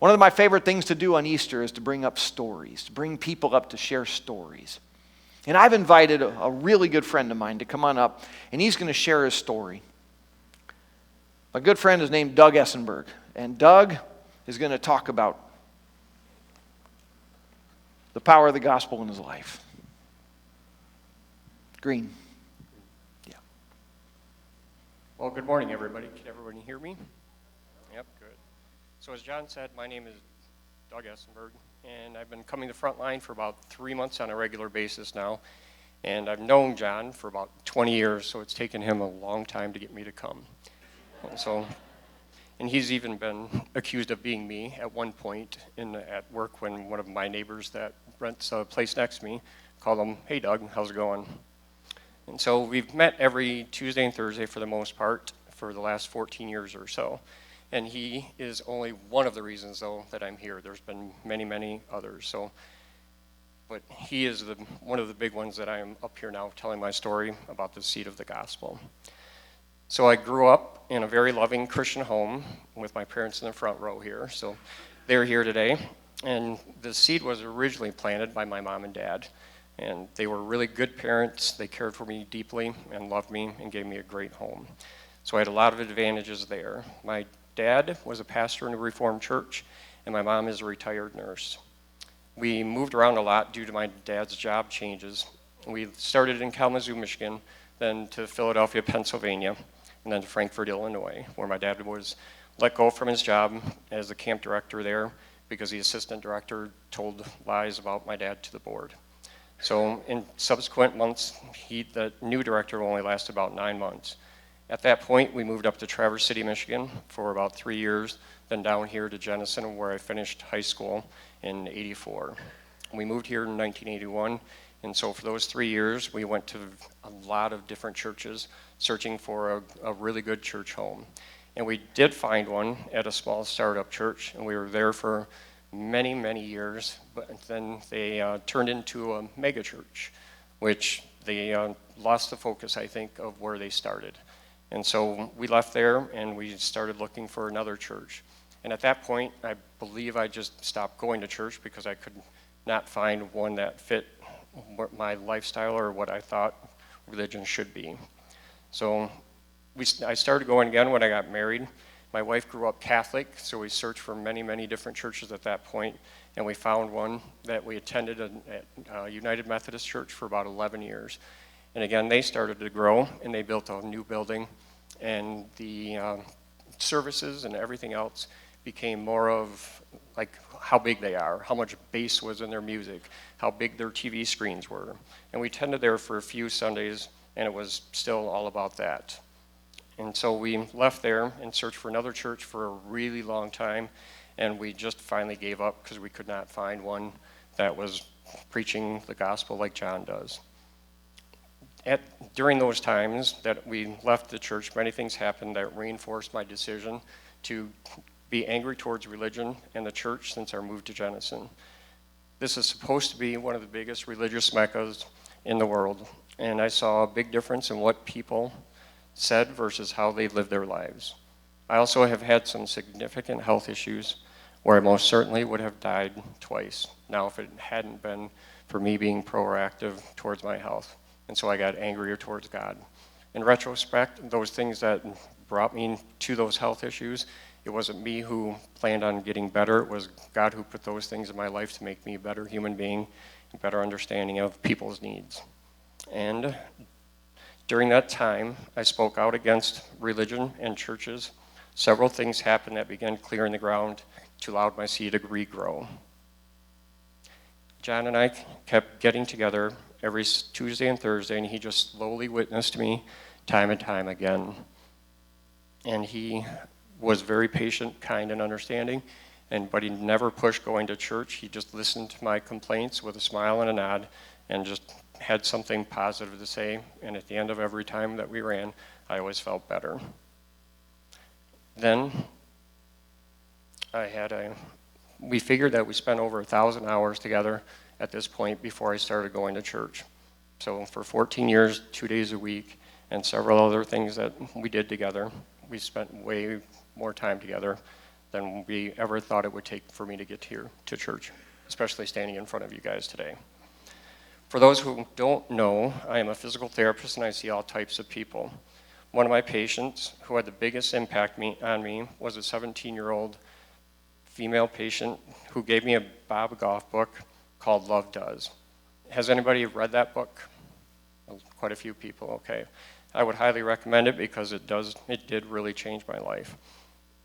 One of my favorite things to do on Easter is to bring up stories, to bring people up to share stories. And I've invited a really good friend of mine to come on up, and he's going to share his story. My good friend is named Doug Essenberg, and Doug is going to talk about the power of the gospel in his life. Green. Yeah. Well, good morning, everybody. Can everybody hear me? Yep, good. So as John said, my name is Doug Essenberg, and I've been coming to Frontline for about 3 months on a regular basis now. And I've known John for about 20 years, so it's taken him a long time to get me to come. And he's even been accused of being me at one point at work when one of my neighbors that rents a place next to me called him, "Hey Doug, how's it going?" And so we've met every Tuesday and Thursday for the most part for the last 14 years or so. And he is only one of the reasons, though, that I'm here. There's been many, many others. But he is one of the big ones that I am up here now telling my story about the seed of the gospel. So I grew up in a very loving Christian home with my parents in the front row here. So they're here today. And the seed was originally planted by my mom and dad. And they were really good parents. They cared for me deeply and loved me and gave me a great home. So I had a lot of advantages there. My dad was a pastor in a Reformed church, and my mom is a retired nurse. We moved around a lot due to my dad's job changes. We started in Kalamazoo, Michigan, then to Philadelphia, Pennsylvania, and then to Frankfort, Illinois, where my dad was let go from his job as the camp director there because the assistant director told lies about my dad to the board. So in subsequent months, the new director only lasted about 9 months. At that point, we moved up to Traverse City, Michigan for about 3 years, then down here to Jenison, where I finished high school in '84. We moved here in 1981, and so for those 3 years, we went to a lot of different churches searching for a really good church home. And we did find one at a small startup church, and we were there for many, many years, but then they turned into a mega church, which they lost the focus, I think, of where they started. And so we left there and we started looking for another church. And at that point, I believe I just stopped going to church because I could not find one that fit my lifestyle or what I thought religion should be. So I started going again when I got married. My wife grew up Catholic, so we searched for many, many different churches at that point, and we found one that we attended at United Methodist Church for about 11 years. And again, they started to grow, and they built a new building, and the services and everything else became more of like how big they are, how much bass was in their music, how big their TV screens were. And we attended there for a few Sundays, and it was still all about that. And so we left there and searched for another church for a really long time, and we just finally gave up because we could not find one that was preaching the gospel like John does. During those times that we left the church, many things happened that reinforced my decision to be angry towards religion and the church since our move to Jenison. This is supposed to be one of the biggest religious meccas in the world, and I saw a big difference in what people said versus how they lived their lives. I also have had some significant health issues where I most certainly would have died twice now if it hadn't been for me being proactive towards my health. And so I got angrier towards God. In retrospect, those things that brought me to those health issues, it wasn't me who planned on getting better. It was God who put those things in my life to make me a better human being, a better understanding of people's needs. And during that time, I spoke out against religion and churches. Several things happened that began clearing the ground to allow my seed to regrow. John and I kept getting together every Tuesday and Thursday, and he just slowly witnessed me time and time again. And he was very patient, kind, and understanding, but he never pushed going to church. He just listened to my complaints with a smile and a nod and just had something positive to say. And at the end of every time that we ran, I always felt better. Then we figured that we spent over 1,000 hours together at this point before I started going to church. So for 14 years, 2 days a week, and several other things that we did together, we spent way more time together than we ever thought it would take for me to get here to church, especially standing in front of you guys today. For those who don't know, I am a physical therapist and I see all types of people. One of my patients who had the biggest impact on me was a 17-year-old female patient who gave me a Bob Goff book called Love Does. Has anybody read that book? Quite a few people, okay. I would highly recommend it because it did really change my life.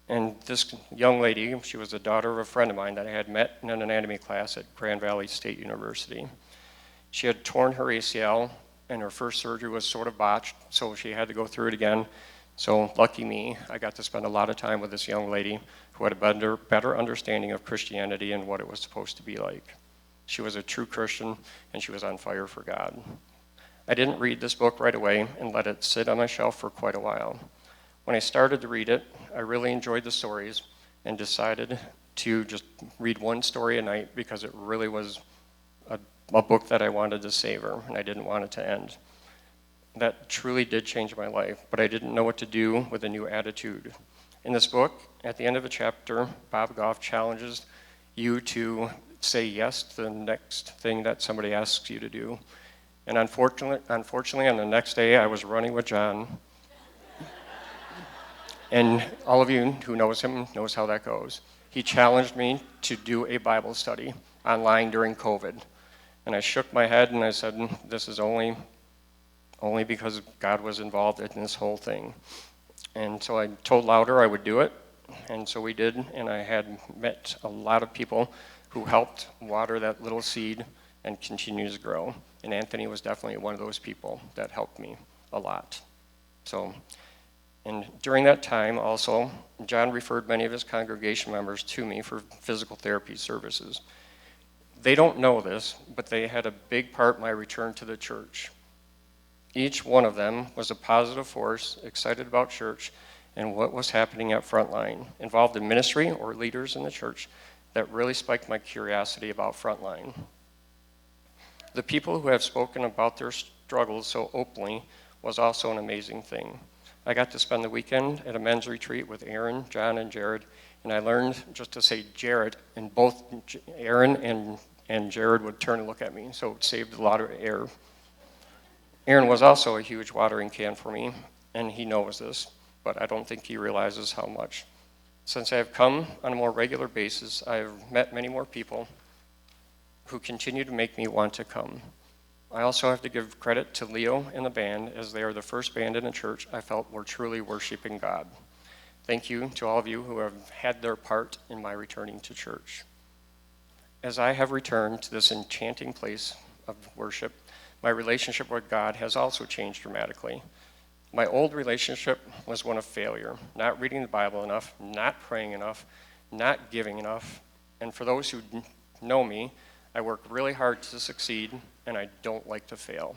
And this young lady, she was the daughter of a friend of mine that I had met in an anatomy class at Grand Valley State University. She had torn her ACL, and her first surgery was sort of botched, so she had to go through it again. So lucky me, I got to spend a lot of time with this young lady who had a better understanding of Christianity and what it was supposed to be like. She was a true Christian, and she was on fire for God. I didn't read this book right away and let it sit on my shelf for quite a while. When I started to read it, I really enjoyed the stories and decided to just read one story a night because it really was a book that I wanted to savor, and I didn't want it to end. That truly did change my life, but I didn't know what to do with a new attitude. In this book, at the end of a chapter, Bob Goff challenges you to say yes to the next thing that somebody asks you to do. And unfortunately, on the next day, I was running with John. And all of you who knows him knows how that goes. He challenged me to do a Bible study online during COVID. And I shook my head and I said, this is only because God was involved in this whole thing. And so I told Louder I would do it, and so we did, and I had met a lot of people who helped water that little seed and continues to grow. And Anthony was definitely one of those people that helped me a lot. So, and during that time also, John referred many of his congregation members to me for physical therapy services. They don't know this, but they had a big part in my return to the church. Each one of them was a positive force, excited about church and what was happening at Frontline, involved in ministry or leaders in the church that really spiked my curiosity about Frontline. The people who have spoken about their struggles so openly was also an amazing thing. I got to spend the weekend at a men's retreat with Aaron, John, and Jared, and I learned just to say Jared, and both Aaron and Jared would turn and look at me, so it saved a lot of air. Aaron was also a huge watering can for me, and he knows this, but I don't think he realizes how much. Since I have come on a more regular basis, I have met many more people who continue to make me want to come. I also have to give credit to Leo and the band, as they are the first band in a church I felt were truly worshiping God. Thank you to all of you who have had their part in my returning to church. As I have returned to this enchanting place of worship, my relationship with God has also changed dramatically. My old relationship was one of failure, not reading the Bible enough, not praying enough, not giving enough. And for those who know me, I work really hard to succeed, and I don't like to fail.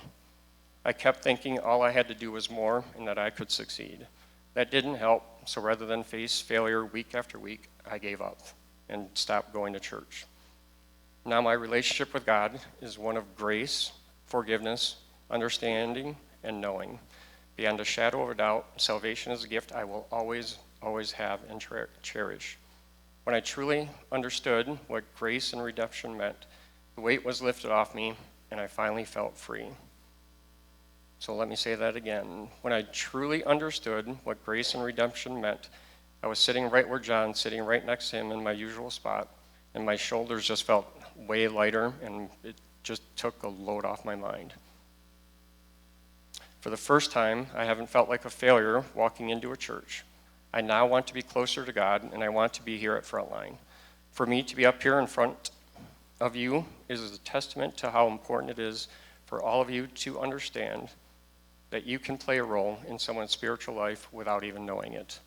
I kept thinking all I had to do was more and that I could succeed. That didn't help, so rather than face failure week after week, I gave up and stopped going to church. Now my relationship with God is one of grace, forgiveness, understanding, and knowing. Beyond a shadow of a doubt, salvation is a gift I will always, always have and cherish. When I truly understood what grace and redemption meant, the weight was lifted off me, and I finally felt free. So let me say that again. When I truly understood what grace and redemption meant, I was sitting right where John's sitting right next to him in my usual spot, and my shoulders just felt way lighter, and it just took a load off my mind. For the first time, I haven't felt like a failure walking into a church. I now want to be closer to God, and I want to be here at Frontline. For me to be up here in front of you is a testament to how important it is for all of you to understand that you can play a role in someone's spiritual life without even knowing it.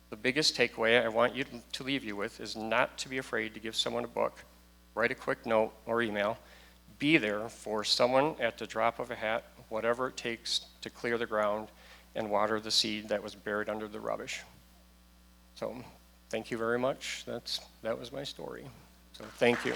The biggest takeaway I want you to leave you with is not to be afraid to give someone a book, write a quick note or email, be there for someone at the drop of a hat, whatever it takes to clear the ground and water the seed that was buried under the rubbish. So thank you very much. That was my story. So thank you.